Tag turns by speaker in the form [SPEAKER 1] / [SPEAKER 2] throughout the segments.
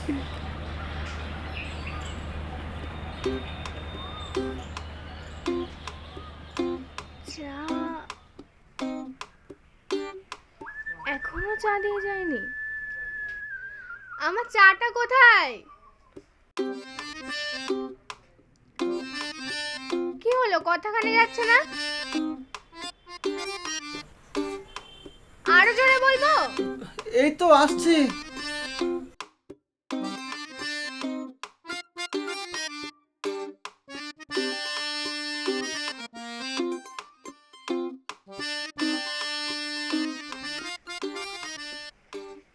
[SPEAKER 1] চা এখনো চা দিয়ে যায়নি। আমার চাটা কোথায়? কি হলো, কথাখানে যাচ্ছে না? আরো জোরে বলবো?
[SPEAKER 2] এই তো আসছি।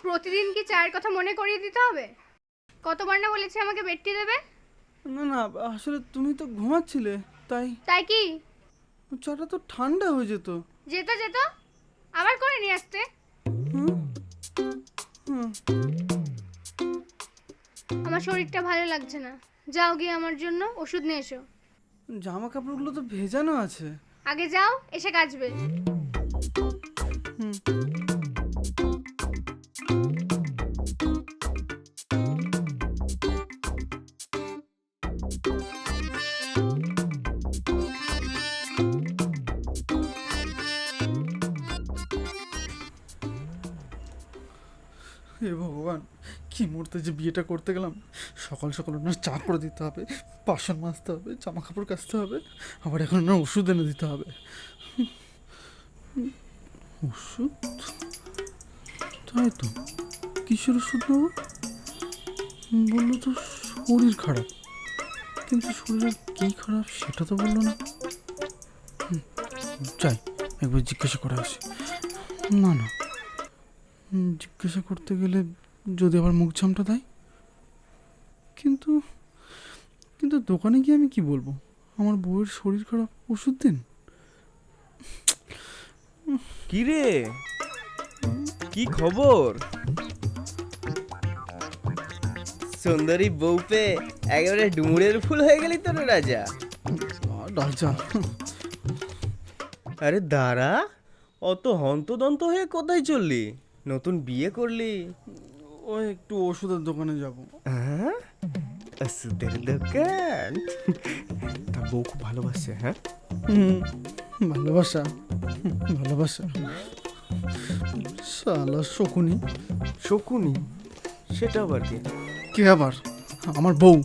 [SPEAKER 1] প্রতিদিন কি চায়ের কথা মনে করিয়ে দিতে হবে? কতবার না বলেছি আমাকে বেডটি দেবে?
[SPEAKER 2] না না, আসলে তুমি তো ঘুমাচ্ছিলে, তাই
[SPEAKER 1] তাই কি?
[SPEAKER 2] চাটা তো ঠান্ডা হয়ে যেত।
[SPEAKER 1] যেত যেত, আবার করে নিয়ে আসতে।
[SPEAKER 2] হুম হুম।
[SPEAKER 1] আমার শরীরটা ভালো লাগছে না, যাও গিয়ে আমার জন্য ওষুধ নিয়ে এসো।
[SPEAKER 2] জামা কাপড়গুলো তো ভেজানো আছে।
[SPEAKER 1] আগে যাও, এসে কাচবে।
[SPEAKER 2] হুম। হে ভগবান, কি মুহূর্তে যে বিয়েটা করতে গেলাম। সকাল সকাল ওনার চা করে দিতে হবে, বাসন মাজতে হবে, জামা কাপড় কাচতে হবে, আবার এখন ওনার ওষুধ এনে দিতে হবে। ওষুধ? তাই তো, কিসের ওষুধ নেবো? বললো তো শরীর খারাপ, কিন্তু শরীরের কী খারাপ সেটা তো বললো না। যাই একবার জিজ্ঞাসা করে আসি। না না, জিজ্ঞাসা করতে গেলে যদি আবার মুখ ঝামটা দেয়। কিন্তু কিন্তু দোকানে গিয়ে আমি কি বলবো? আমার বউয়ের শরীর খারাপ, ওষুধ দিন।
[SPEAKER 3] কি রে, কি খবর? সুন্দরী বউ পেয়ে একেবারে ডুমুরের ফুল হয়ে গেলি তোর রাজা।
[SPEAKER 2] রাজা?
[SPEAKER 3] আরে দাঁড়া, অত হন্তদন্ত হয়ে কোথায় চললি? নতুন বিয়ে করলি?
[SPEAKER 2] ওই একটু ওষুধের দোকানে যাব।
[SPEAKER 3] হ্যাঁ, ওষুধের দোকান? তার বউ খুব ভালোবাসে? হ্যাঁ,
[SPEAKER 2] ভালোবাসা? ভালোবাসা? শালা শকুনি।
[SPEAKER 3] শকুনি? সেটা আবার কি?
[SPEAKER 2] কে আবার? আমার বউ।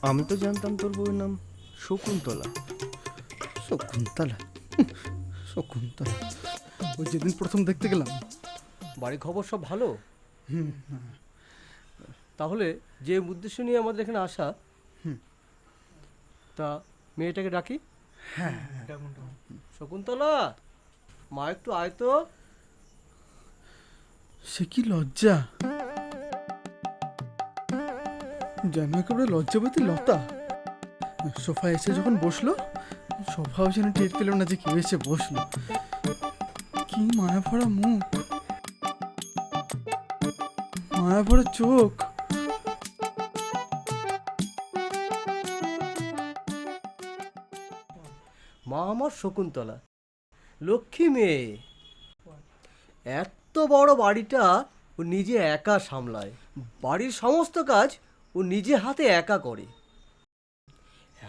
[SPEAKER 3] আমি তো জানতাম তোর বউয়ের নাম শকুন্তলা।
[SPEAKER 2] শকুন্তলা? শকুন্তলা ওই যেদিন প্রথম দেখতে গেলাম।
[SPEAKER 4] বাড়ি খবর সব ভালো? তাহলে যে উদ্দেশ্য নিয়ে আমাদের এখানে আসা, তা মেয়েটাকে ডাকি।
[SPEAKER 2] হ্যাঁ,
[SPEAKER 4] শকুন্তলা, মা একটু আয় তো।
[SPEAKER 2] সে কি লজ্জা! যেন একেবারে লজ্জাবতী লতা। সোফায় এসে যখন বসলো, সোফাও যেন টের পেল না যে কেউ এসে বসলো। কি মায়া ভরা মুখ, মায়া ভরা চোখ।
[SPEAKER 4] মা আমার শকুন্তলা, লক্ষ্মী মেয়ে। এত বড় বাড়িটা ও নিজে একা সামলায়, বাড়ির সমস্ত কাজ ও নিজে হাতে একা করে।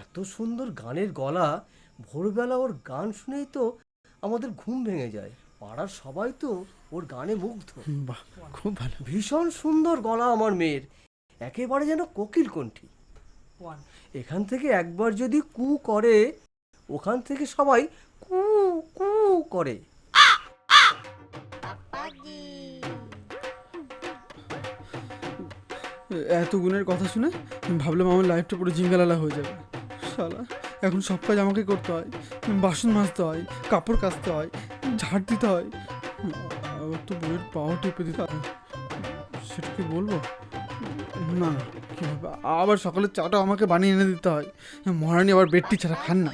[SPEAKER 4] এত সুন্দর গানের গলা, ভোরবেলা ওর গান শুনেই তো আমাদের ঘুম ভেঙে যায়। পাড়ার সবাই তো ওর গানে মুগ্ধ।
[SPEAKER 2] বাহ, খুব ভালো।
[SPEAKER 4] ভীষণ সুন্দর গলা আমার মেয়ের, একেবারে যেন কোকিল কণ্ঠী। এখান থেকে একবার যদি কু করে, ওখান থেকে সবাই কু কু করে।
[SPEAKER 2] এত গুণের কথা শুনে ভাবলাম আমার লাইফটা পুরো জিঙ্গালালা হয়ে যাবে। শালা, এখন সব কাজ আমাকে করতে হয়। বাসন মাজতে হয়, কাপড় কাচতে হয়, ঝাড় দিতে হয়, আবার তো বইয়ের পাও টিপে দিতে হয়। সেটা কি বলবো? না, কীভাবে আবার সকালে চাটা আমাকে বানিয়ে এনে দিতে হয়। মহারানী আবার বেডটি ছাড়া খান না।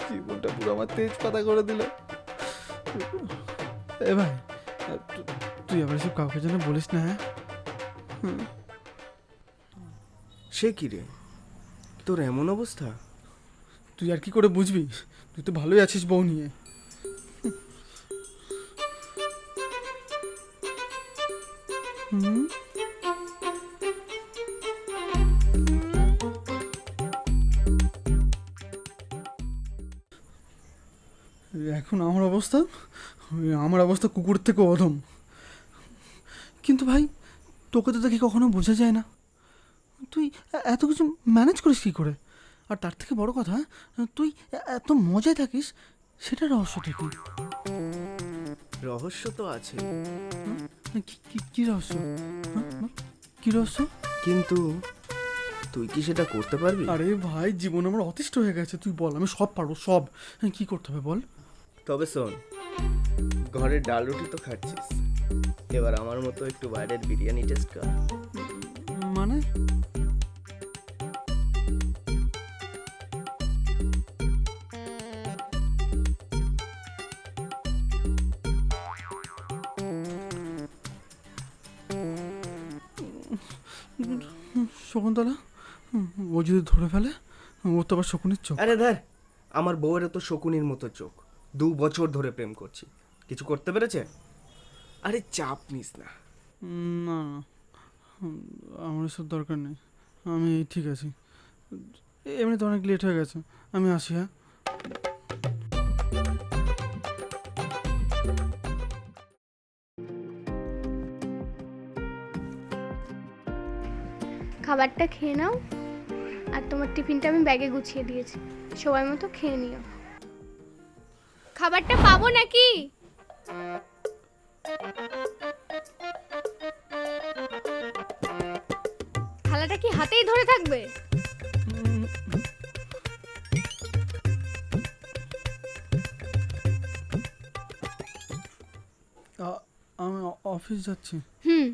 [SPEAKER 2] জীবনটা পুরো আমার তেজপাতা করে দিল। এ ভাই, তুই আবার এসব কাউকে যেন বলিস না। হ্যাঁ,
[SPEAKER 3] সে কি রে, তোর এমন অবস্থা?
[SPEAKER 2] তুই আর কি করে বুঝবি? তুই তো ভালোই আছিস বউ নিয়ে। হুম, অবস্থা, আমার অবস্থা কুকুর থেকে অধম। কিন্তু ভাই, তোকে তো দেখি কখনো বোঝা যায় না, তুই এত কিছু ম্যানেজ করিস কী করে? আর তার থেকে বড় কথা, তুই এত মজায় থাকিস, সেটা রহস্যটা কি?
[SPEAKER 3] রহস্য তো আছে,
[SPEAKER 2] কি রহস্য? কি রহস্য?
[SPEAKER 3] কিন্তু তুই কি সেটা করতে পারবি?
[SPEAKER 2] আরে ভাই, জীবন আমার অতিষ্ঠ হয়ে গেছে, তুই বল, আমি সব পারবো, সব। কি করতে হবে বল?
[SPEAKER 3] তবে শোন, ঘরের ডাল রুটি তো খাচ্ছিস, এবার আমার মতো একটু বাইরের বিরিয়ানি টেস্ট কর।
[SPEAKER 2] মানে? শকুন্তলা, ও যদি ধরে ফেলে, ও তো আবার শকুনের চোখ।
[SPEAKER 3] আরে ধর, আমার বউয়েরও তো শকুনির মতো চোখ, 2 বছর ধরে প্রেম করছি, কিছু করতে পেরেছে? আরে চাপ নিস না।
[SPEAKER 2] না না, আমার এসব দরকার নেই, আমি ঠিক আছি। এমনিতে অনেক লেট হয়ে গেছে, আমি আসি। হ্যাঁ,
[SPEAKER 1] খাবারটা খেয়ে নাও, আর তোমার টিফিনটা আমি ব্যাগে গুছিয়ে দিয়েছি, সময় মতো খেয়ে নিও। খাবারটা পাবো নাকি? থালাটা কি হাতেই ধরে থাকবে?
[SPEAKER 2] আমি অফিস যাচ্ছি।
[SPEAKER 1] হুম।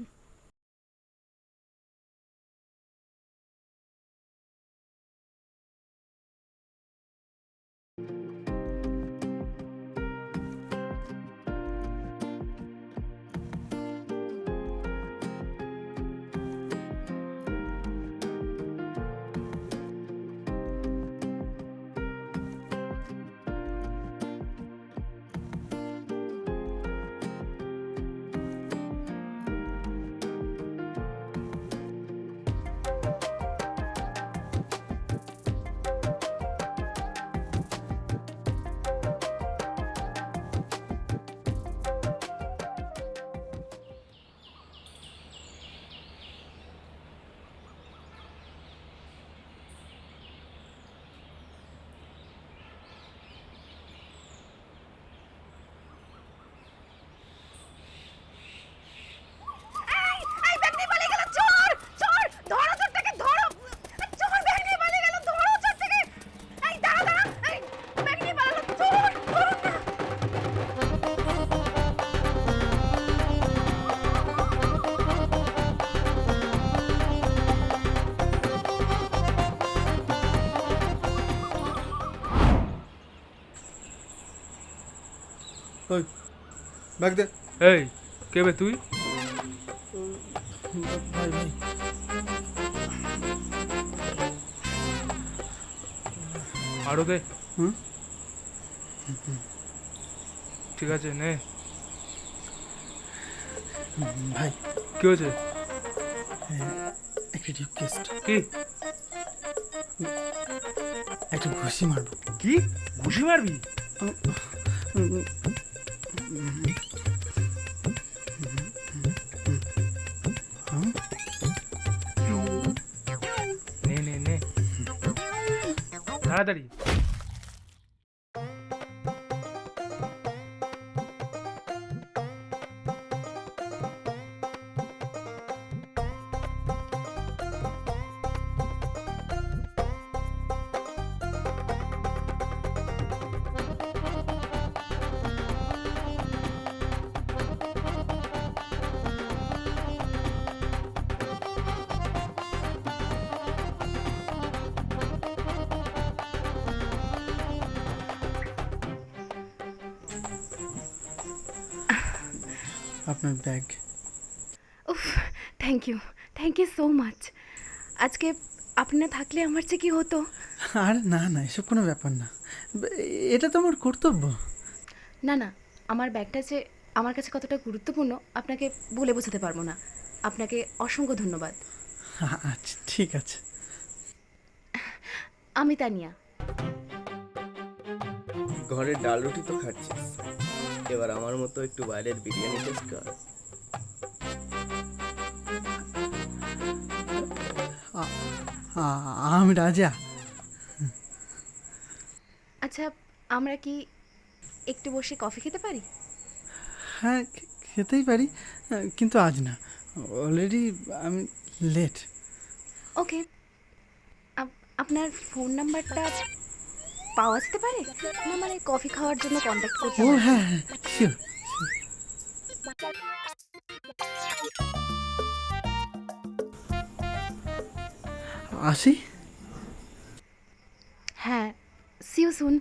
[SPEAKER 2] ওই ব্যাগ দে।
[SPEAKER 5] এই কে বে তুই?
[SPEAKER 2] ভাই ভাই,
[SPEAKER 5] আরো দে।
[SPEAKER 2] হুম?
[SPEAKER 5] ঠিক আছে নে।
[SPEAKER 2] ভাই
[SPEAKER 5] কি হয়েছে?
[SPEAKER 2] একটা রিকোয়েস্ট,
[SPEAKER 5] কি?
[SPEAKER 2] একটা ঘুষি মারবো।
[SPEAKER 5] কি ঘুষি মারবি? নে নে নে, তাড়াতাড়ি।
[SPEAKER 2] আপনার ব্যাগ।
[SPEAKER 6] উফ, থ্যাংক ইউ সো মাচ। আজকে আপনি না থাকলে আমার যে কি হতো।
[SPEAKER 2] আর না না, এসব কোনো ব্যাপার না, এটা তো আমার কর্তব্য।
[SPEAKER 6] না না, আমার ব্যাগটা যে আমার কাছে কতটা গুরুত্বপূর্ণ আপনাকে বলে বোঝাতে পারবো না। আপনাকে অসংখ্য ধন্যবাদ।
[SPEAKER 2] আচ্ছা ঠিক আছে।
[SPEAKER 6] আমি তানিয়া।
[SPEAKER 3] ঘরের ডাল রুটি তো খাচ্ছিস, এবার আমার মতো একটু বাইরের বিরিয়ানি টেস্ট কর।
[SPEAKER 2] আমি রাজা।
[SPEAKER 6] আচ্ছা, আমরা কি একটু বসে কফি খেতে পারি?
[SPEAKER 2] হ্যাঁ, খেতেই পারি, কিন্তু আজ না, অলরেডি আমি লেট।
[SPEAKER 6] ওকে, আপনার ফোন নাম্বারটা পাওয়া যেতে পারে? না মানে কফি খাওয়ার জন্য কন্ট্যাক্ট করতে
[SPEAKER 2] ও
[SPEAKER 6] হবে?
[SPEAKER 2] হ্যাঁ হ্যাঁ, শিওর। আসি।
[SPEAKER 6] হ্যাঁ, সি ইউ সুন।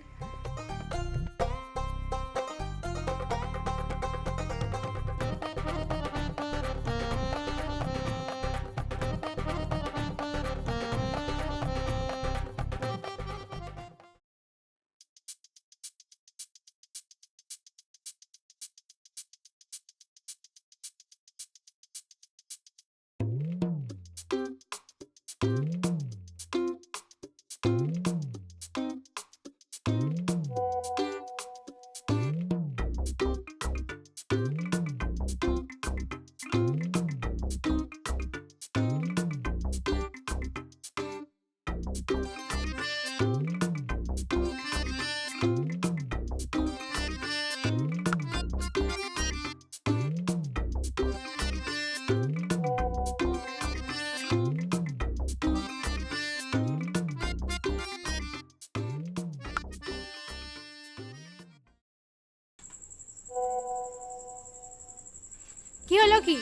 [SPEAKER 1] কি হলো কি?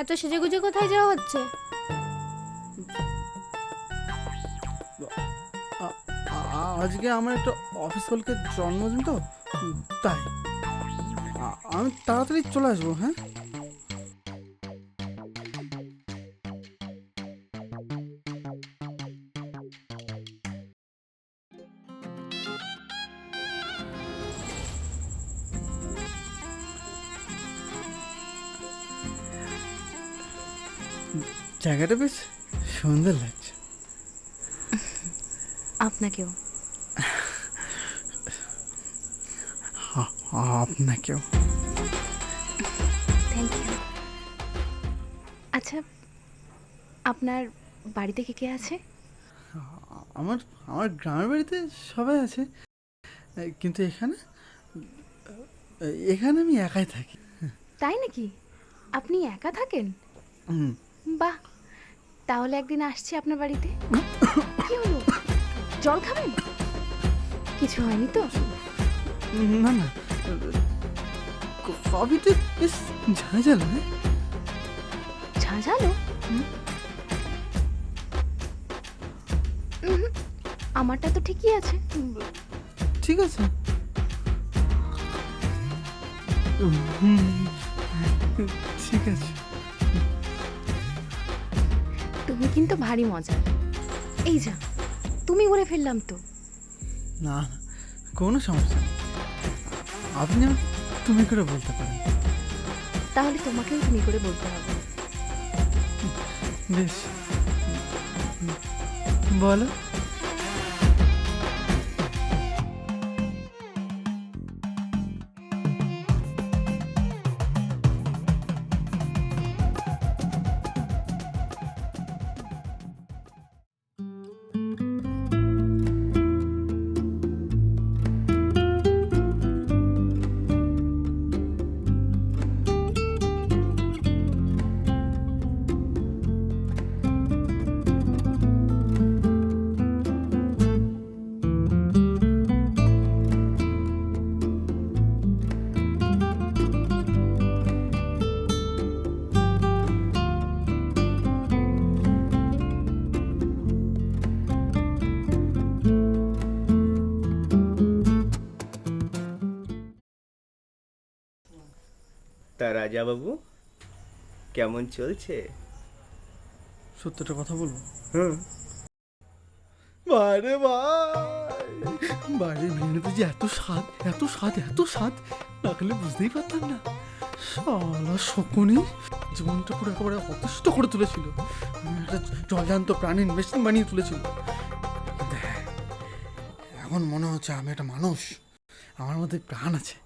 [SPEAKER 1] এত সেজেগুজে কোথায় যাওয়া হচ্ছে?
[SPEAKER 2] আজকে আমার একটা অফিস কলকে জন্মদিন তো, তাই আমি তাড়াতাড়ি চলে আসবো। হ্যাঁ, জায়গাটা বেশ সুন্দর লাগছে।
[SPEAKER 6] আপনাকেও।
[SPEAKER 2] আপনাকেও।
[SPEAKER 6] Thank you. আচ্ছা, আপনার বাড়িতে কে কে আছে?
[SPEAKER 2] আমার আমার গ্রামের বাড়িতে সবাই আছে, কিন্তু এখানে এখানে আমি একাই থাকি।
[SPEAKER 6] তাই নাকি? আপনি একা থাকেন?
[SPEAKER 2] হুম।
[SPEAKER 6] বাহ, তাহলে একদিন আসছি আপনার বাড়িতে। কি হলো, জল খাবেন? কিছু হয়নি তো?
[SPEAKER 2] না না, কফিতে বেশ ঝাঁঝালো। হ্যাঁ,
[SPEAKER 6] ঝাঁঝালো? আমারটা তো ঠিকই আছে।
[SPEAKER 2] ঠিক আছে। ঠিক আছে।
[SPEAKER 6] তুমি কিন্তু ভারী মজার। এই যা, তুমি বলে ফেললাম তো।
[SPEAKER 2] না না, কোনো সমস্যা নেই, আপনি আমাকে তুমি করে বলতে পারেন।
[SPEAKER 6] তাহলে তোমাকেও তুমি করে বলতে হবে।
[SPEAKER 2] বেশ, বলো।
[SPEAKER 3] তা রাজা বাবু কেমন চলছে?
[SPEAKER 2] সত্যটা কথা বলবো?
[SPEAKER 3] হুম।
[SPEAKER 2] বাইরে ভাই, বাইরের বিরিয়ানিতে যে এত স্বাদ, এত স্বাদ, এত স্বাদ, না খেলে বুঝতেই পারতাম না। শালা শকুনি জীবনটা পুরো একেবারে অতিষ্ঠ করে তুলেছিল। একটা জলজান্ত প্রাণীর মেশিন বানিয়ে তুলেছিল। এখন মনে হচ্ছে আমি একটা মানুষ, আমার মধ্যে প্রাণ আছে,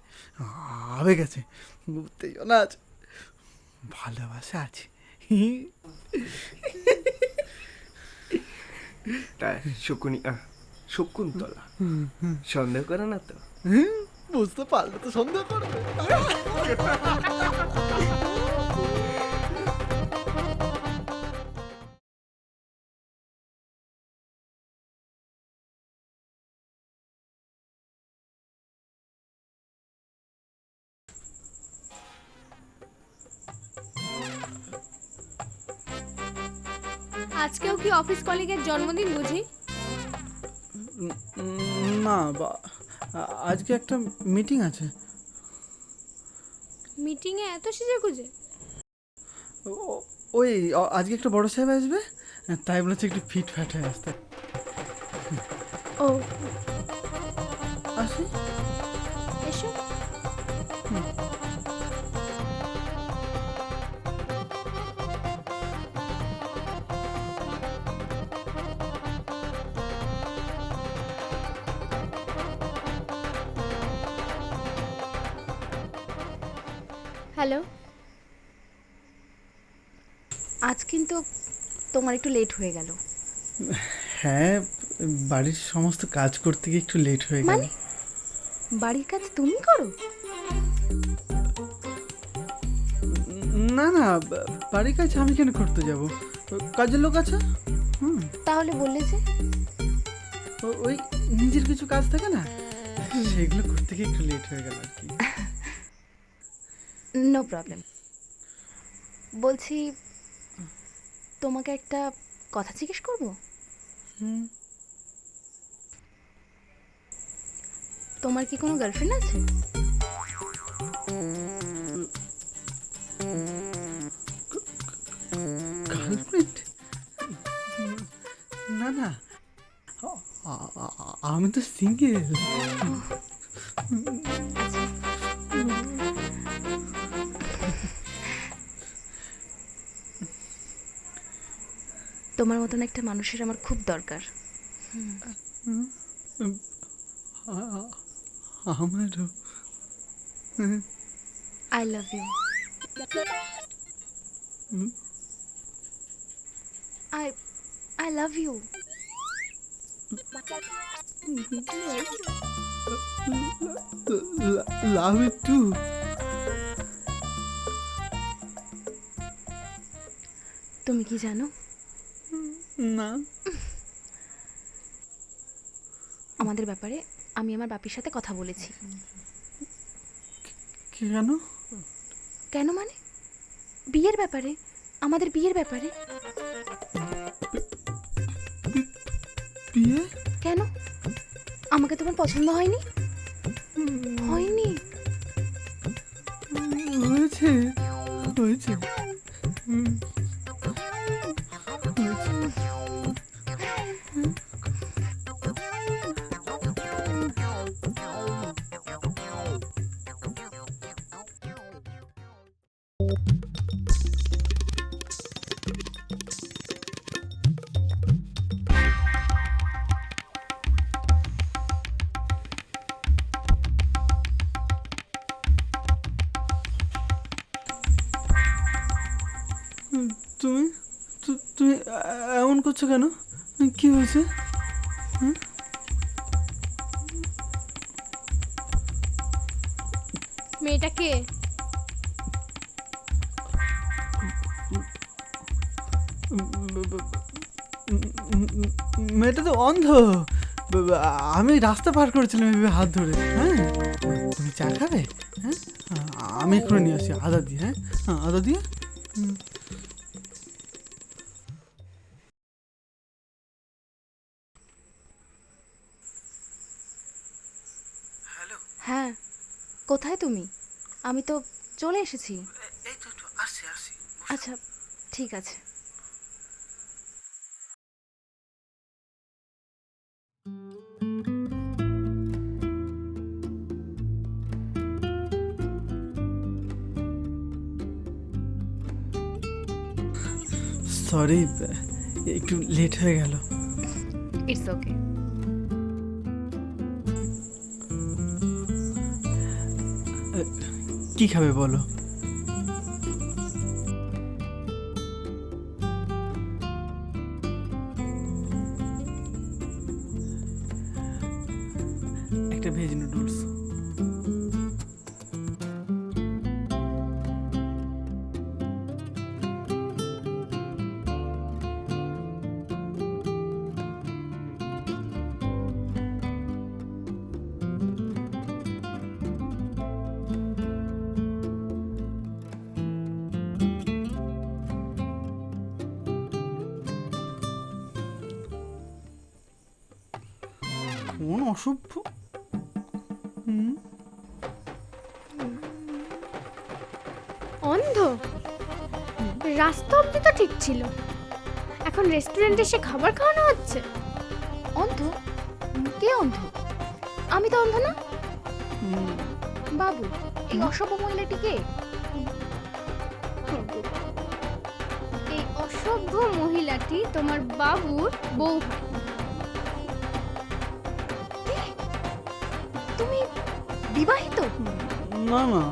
[SPEAKER 2] আবেগ আছে, উত্তেজনা আছে, ভালোবাসা আছে।
[SPEAKER 3] তা শকুন্তলা সন্দেহ করে না তো?
[SPEAKER 2] বুঝতে পারলে তো সন্দেহ করবে।
[SPEAKER 1] আজকেও কি অফিস কলিগের জন্মদিন বুঝি?
[SPEAKER 2] না আজকে একটা মিটিং আছে।
[SPEAKER 1] মিটিংয়ে এত সেজে গুজে?
[SPEAKER 2] ওই আজকে একটা বড় সাহেব আসবে, তাই বলেছে একটু ফিট ফ্যাট হয়ে আসতে।
[SPEAKER 1] ও
[SPEAKER 2] আসি।
[SPEAKER 1] এসো। হ্যালো।
[SPEAKER 6] আজ কিন্তু তোমার একটু লেট হয়ে গেল।
[SPEAKER 2] হ্যাঁ, বাড়ির সমস্ত কাজ করতে গিয়ে একটু লেট হয়ে গেল।
[SPEAKER 6] মানে বাড়ির কাজ তুমি করো?
[SPEAKER 2] না না, বাড়ির কাজ আমি কেন করতে যাব? কাজের লোক আছে।
[SPEAKER 6] তাহলে বললে যে
[SPEAKER 2] ওই নিজের কিছু কাজ থাকে না, সেগুলো করতে গিয়ে একটু লেট হয়ে গেল আর কি।
[SPEAKER 6] No problem. বলছি তোমাকে একটা কথা জিজ্ঞেস করবো? তোমার কি কোনো গার্লফ্রেন্ড আছে?
[SPEAKER 2] গার্লফ্রেন্ড? না না, আমি তো সিঙ্গেল।
[SPEAKER 6] তোমার মতন একটা মানুষের আমার খুব দরকার।
[SPEAKER 2] আমারও।
[SPEAKER 6] I love you. I I love you.
[SPEAKER 2] Love you too.
[SPEAKER 6] তুমি কি জানো
[SPEAKER 2] না।
[SPEAKER 6] আমাদের ব্যাপারে আমি আমার বাপির সাথে কথা বলেছি।
[SPEAKER 2] কেন?
[SPEAKER 6] কেন মানে? বিয়ের ব্যাপারে, আমাদের বিয়ের ব্যাপারে।
[SPEAKER 2] বিয়ে?
[SPEAKER 6] কেন? আমাকে তোমার পছন্দ হয়নি? হয়নি?
[SPEAKER 2] হয়েছে হয়েছে। তুমি তুমি এমন করছো কেন? কি হয়েছে?
[SPEAKER 1] মেয়েটা কে?
[SPEAKER 2] মেয়েটা তো অন্ধ। আমি রাস্তা পার করেছিলাম এভাবে হাত ধরে। হ্যাঁ, তুমি চা খাবে? হ্যাঁ, আমি এক্ষুনি নিয়ে আসি আদা দিয়ে। হ্যাঁ, আদা দিয়ে।
[SPEAKER 6] হ্যাঁ, কোথায় তুমি? আমি তো চলে এসেছি।
[SPEAKER 3] এই তো আসছি আসছি।
[SPEAKER 6] আচ্ছা, ঠিক আছে।
[SPEAKER 2] সরি, একটু লেট হয়ে গেল।
[SPEAKER 6] It's okay.
[SPEAKER 2] কি খাবে বলো? একটা ভেজ নুডলস। কোন অসভ্য!
[SPEAKER 1] অন্ধ? রাস্তা অব্দি তো ঠিক ছিল, এখন রেস্টুরেন্টে এসে খাবার খাওয়ানো হচ্ছে।
[SPEAKER 6] অন্ধ? কে অন্ধ? আমি তো অন্ধ না। বাবু, এই অসভ্য মহিলাটি কে?
[SPEAKER 1] এই অসভ্য মহিলাটি তোমার বাবুর বউ হয়।
[SPEAKER 6] তুমি বিবাহিত?
[SPEAKER 2] না না,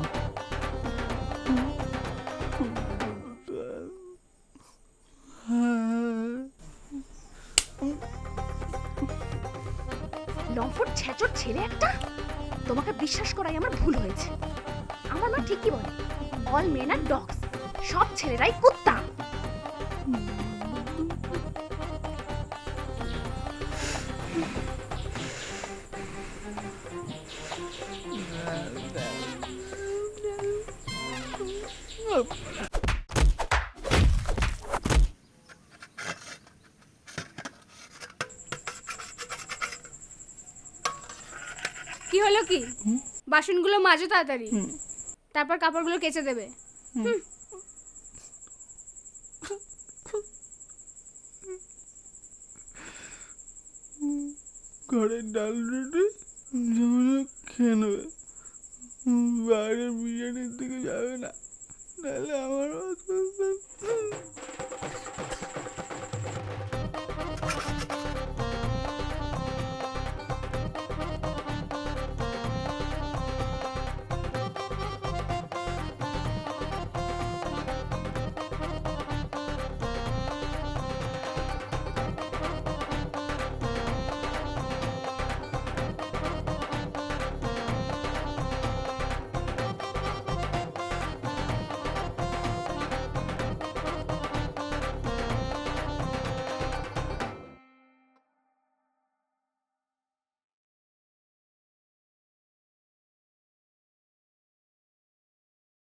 [SPEAKER 6] লম্পট ছেচর ছেলে একটা। তোমাকে বিশ্বাস করাই আমার ভুল হয়েছে। আমার মা ঠিকই বলে, অল মেন আর ডগস, সব ছেলেরাই কুত্তা।
[SPEAKER 1] কি হলো কি? বাসনগুলো মাজো তাড়াতাড়ি, তারপর কাপড়গুলো কেচে দেবে।
[SPEAKER 2] ঘরের ডাল রুটি যেমন খেয়ে নেবে, বাইরের বিরিয়ানির দিকে যাবে না, নাহলে আমার